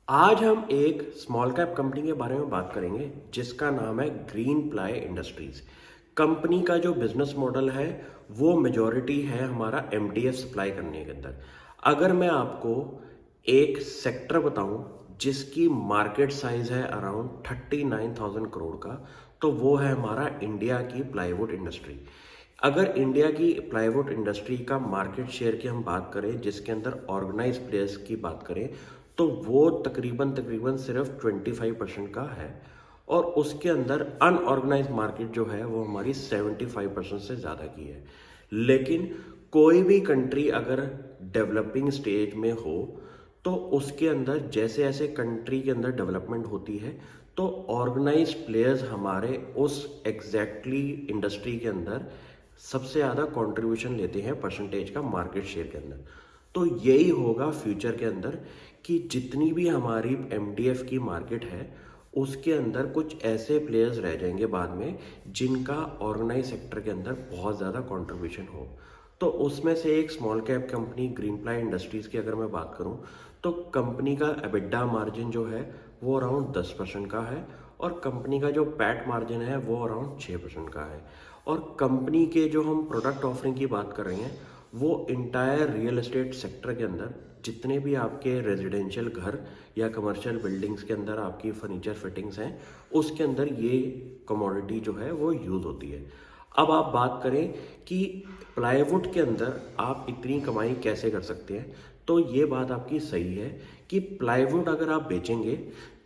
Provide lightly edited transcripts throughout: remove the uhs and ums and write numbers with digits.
आज हम एक स्मॉल कैप कंपनी के बारे में बात करेंगे जिसका नाम है ग्रीन प्लाई इंडस्ट्रीज। कंपनी का जो बिजनेस मॉडल है वो मेजॉरिटी है हमारा एमडीएफ सप्लाई करने के अंदर। अगर मैं आपको एक सेक्टर बताऊं जिसकी मार्केट साइज है अराउंड 39,000 करोड़ का, तो वो है हमारा इंडिया की प्लाईवुड इंडस्ट्री। अगर इंडिया की प्लाईवुड इंडस्ट्री का मार्केट शेयर की हम बात करें, जिसके अंदर ऑर्गेनाइज प्लेयर्स की बात करें, तो वो तकरीबन तकरीबन सिर्फ 25% का है। और उसके अंदर अनऑर्गेनाइज मार्केट जो है वो हमारी 75% से ज़्यादा की है। लेकिन कोई भी कंट्री अगर डेवलपिंग स्टेज में हो तो उसके अंदर जैसे जैसे कंट्री के अंदर डेवलपमेंट होती है तो ऑर्गेनाइज प्लेयर्स हमारे उस एग्जैक्टली इंडस्ट्री के अंदर सबसे ज़्यादा कंट्रीब्यूशन लेते हैं परसेंटेज का मार्केट शेयर के अंदर। तो यही होगा फ्यूचर के अंदर कि जितनी भी हमारी एमडीएफ की मार्केट है उसके अंदर कुछ ऐसे प्लेयर्स रह जाएंगे बाद में जिनका ऑर्गेनाइज सेक्टर के अंदर बहुत ज़्यादा कंट्रीब्यूशन हो। तो उसमें से एक small cap company green ply industries की अगर मैं बात करूं तो कंपनी का एबिडा मार्जिन जो है वो अराउंड 10% का है और कंपनी का जो पैट मार्जिन है वो अराउंड 6% का है। और कंपनी के जो हम प्रोडक्ट ऑफरिंग की बात कर रहे हैं वो इंटायर रियल एस्टेट सेक्टर के अंदर जितने भी आपके रेजिडेंशियल घर या कमर्शियल बिल्डिंग्स के अंदर आपकी फर्नीचर फिटिंग्स हैं उसके अंदर ये कमोडिटी जो है वो यूज़ होती है। अब आप बात करें कि प्लाईवुड के अंदर आप इतनी कमाई कैसे कर सकते हैं, तो ये बात आपकी सही है कि प्लाईवुड अगर आप बेचेंगे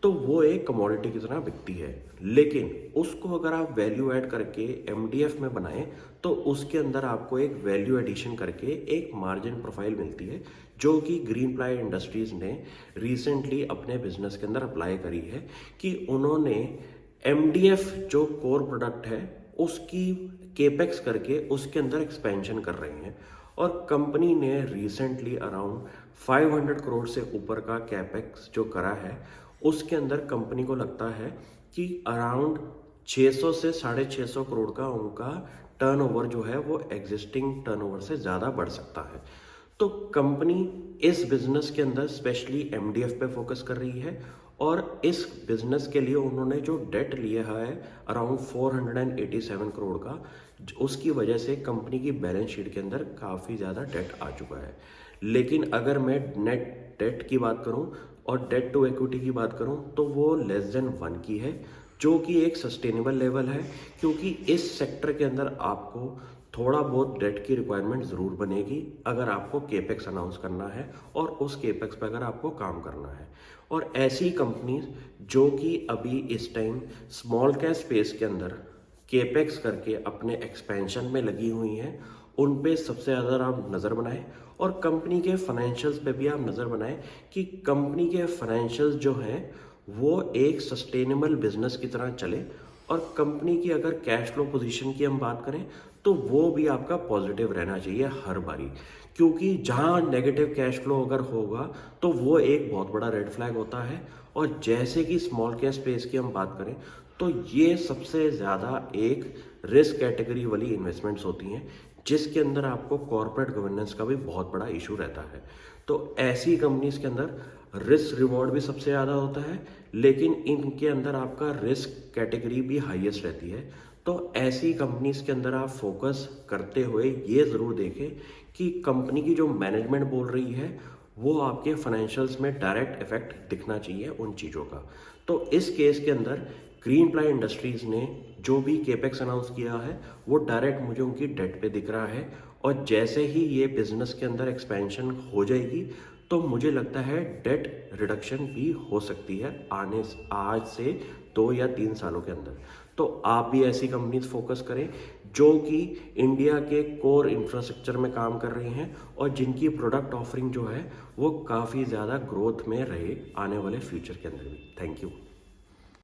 तो वो एक कमोडिटी की तरह बिकती है। लेकिन उसको अगर आप वैल्यू ऐड करके एमडीएफ में बनाएं तो उसके अंदर आपको एक वैल्यू एडिशन करके एक मार्जिन प्रोफाइल मिलती है जो कि ग्रीन प्लाई इंडस्ट्रीज ने रिसेंटली अपने बिजनेस के अंदर अप्लाई करी है कि उन्होंने एमडीएफ जो कोर प्रोडक्ट है उसकी केपेक्स करके उसके अंदर एक्सपेंशन कर रहे हैं। और कंपनी ने रिसेंटली अराउंड 500 करोड़ से ऊपर का कैपेक्स जो करा है उसके अंदर कंपनी को लगता है कि अराउंड 600 से 650 करोड़ का उनका टर्नओवर जो है वो एग्जिस्टिंग टर्नओवर से ज़्यादा बढ़ सकता है। तो कंपनी इस बिजनेस के अंदर स्पेशली एमडीएफ पे फोकस कर रही है और इस बिजनेस के लिए उन्होंने जो डेट लिया है अराउंड 487 करोड़ का, उसकी वजह से कंपनी की बैलेंस शीट के अंदर काफ़ी ज़्यादा डेट आ चुका है। लेकिन अगर मैं नेट डेट की बात करूं और डेट टू इक्विटी की बात करूं तो वो लेस देन 1 की है, जो कि एक सस्टेनेबल लेवल है। क्योंकि इस सेक्टर के अंदर आपको थोड़ा बहुत डेट की रिक्वायरमेंट ज़रूर बनेगी अगर आपको केपेक्स अनाउंस करना है और उस केपेक्स पर अगर आपको काम करना है। और ऐसी कंपनीज जो कि अभी इस टाइम स्मॉल कैप स्पेस के अंदर केपेक्स करके अपने एक्सपेंशन में लगी हुई हैं उन पे सबसे ज़्यादा आप नज़र बनाएं और कंपनी के फाइनेंशियल्स पे भी आप नज़र बनाएं कि कंपनी के फाइनेंशियल्स जो हैं वो एक सस्टेनेबल बिजनेस की तरह चले। और कंपनी की अगर कैश फ्लो पोजीशन की हम बात करें तो वो भी आपका पॉजिटिव रहना चाहिए हर बारी, क्योंकि जहां नेगेटिव कैश फ्लो अगर होगा तो वो एक बहुत बड़ा रेड फ्लैग होता है। और जैसे कि स्मॉल कैप स्पेस की हम बात करें तो ये सबसे ज़्यादा एक रिस्क कैटेगरी वाली इन्वेस्टमेंट्स होती हैं जिसके अंदर आपको कॉर्पोरेट गवर्नेंस का भी बहुत बड़ा इशू रहता है। तो ऐसी कंपनीज के अंदर रिस्क रिवॉर्ड भी सबसे ज़्यादा होता है, लेकिन इनके अंदर आपका रिस्क कैटेगरी भी हाईएस्ट रहती है। तो ऐसी कंपनीज के अंदर आप फोकस करते हुए ये ज़रूर देखें कि कंपनी की जो मैनेजमेंट बोल रही है वो आपके फाइनेंशियल्स में डायरेक्ट इफेक्ट दिखना चाहिए उन चीज़ों का। तो इस केस के अंदर ग्रीन प्लाई इंडस्ट्रीज़ ने जो भी केपेक्स अनाउंस किया है वो डायरेक्ट मुझे उनकी डेट पे दिख रहा है। और जैसे ही ये बिजनेस के अंदर एक्सपेंशन हो जाएगी तो मुझे लगता है डेट रिडक्शन भी हो सकती है आज से 2 या 3 सालों के अंदर। तो आप भी ऐसी कंपनीज फोकस करें जो कि इंडिया के कोर इंफ्रास्ट्रक्चर में काम कर रही हैं और जिनकी प्रोडक्ट ऑफरिंग जो है वो काफ़ी ज़्यादा ग्रोथ में रहे आने वाले फ्यूचर के अंदर भी। Thank you.